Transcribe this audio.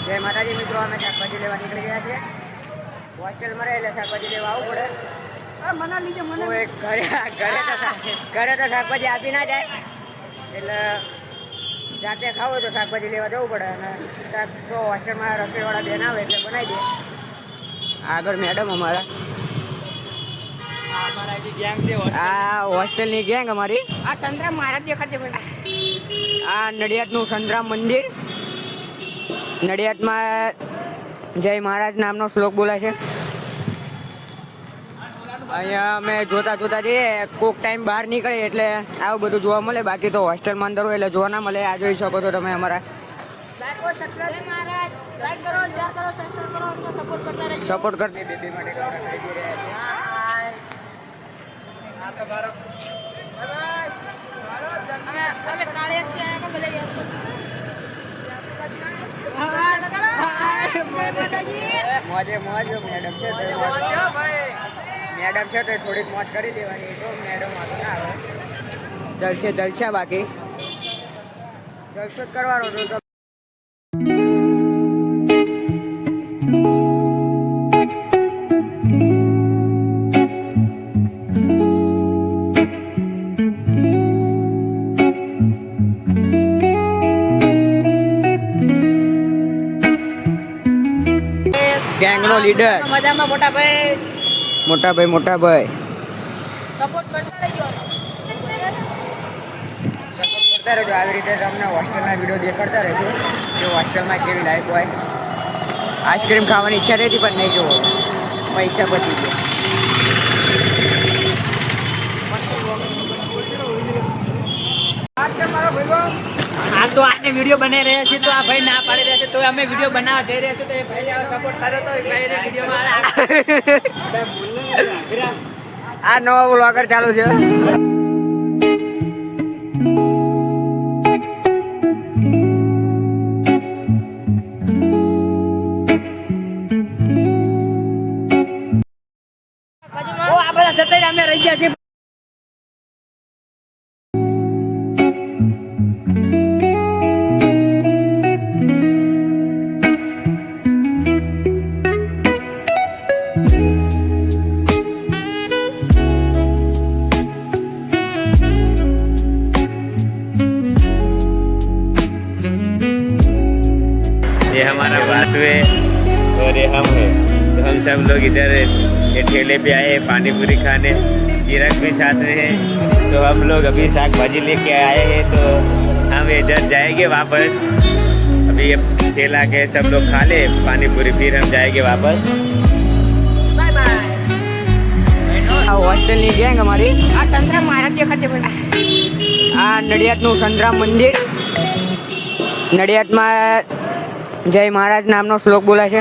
જય માતાજી મિત્રો, અમે શાકભાજી લેવા નીકળી ગયા છીએ. હોસ્ટેલમાં રહે એટલે શાકભાજી લેવા આવવું પડે. ઘરે તો શાકભાજી આપી ના જાય, એટલે જાતે ખાવો તો શાકભાજી લેવા જવું પડે. અને તો હોસ્ટેલમાં રસોઈવાળા બેન આવે એટલે બનાવી દે. આગળ મેડમ અમારા આ હોસ્ટેલની ગેંગ અમારી. આ સંતરામ મહારાજ દેખાશે. આ નડિયાદનું સંતરામ મંદિર. નડિયાદમાં જય મહારાજ નામનો શ્લોક બોલાય છે. અહીંયા અમે જોતા જઈએ. કોક ટાઈમ બહાર નીકળે એટલે આવું બધું જોવા મળે. બાકી તો હોસ્ટેલમાં અંદર હોય એટલે જોવા ના મળે. આ જોઈ શકો છો તમે અમારા. સપોર્ટ કરતી બેબી માટે મેડમ છે તો થોડીક મોજ કરી દેવાની. તો મેડમ વાતો ના આવે. જલશે બાકી જલસો જ કરવાનો તો. ગેંગનો લીડર મજામાં મોટા ભાઈ. સપોર્ટ કરતા રહેજો. આવી રીતે તમને હોસ્ટેલના વિડીયો દેખાડતા રહેજો કે હોસ્ટેલમાં કેવી લાઈફ હોય. આઈસ્ક્રીમ ખાવાની ઈચ્છા રહેતી પણ નહીં જોવો, પૈસા બચી ગયા. આ તો આને વિડીયો બનાવી રહ્યા છે તો આ ભાઈ ના પાડી રહ્યા છે તો અમે વિડીયો બનાવવા જઈ રહ્યા છે તો એ ભાઈને સપોર્ટ કર્યો તો એ ભાઈને વિડીયોમાં આ નવો વ્લોગર ચાલુ છે. આ બધા જતા અમે રહી ગયા છીએ. ये हमारा वासु है और ये हम है. तो हम सब लोग इधर ये ठेले पे आए पानी पूरी खाने. चिरक भी साथ में है. तो हम लोग अभी साग भाजी लेके आए हैं तो हम इधर जाएंगे वापस. अभी ये ठेला के सब लोग खा ले पानी पूरी, फिर हम जाएंगे वापस. Bye bye. આ હોસ્ટેલની ગેંગ અમારી. આ સંતરામ મહારાજ દેખાશે. આ નડિયાદનું સંતરામ મંદિર. નડિયાદમાં જય મહારાજ નામનો શ્લોક બોલાય છે.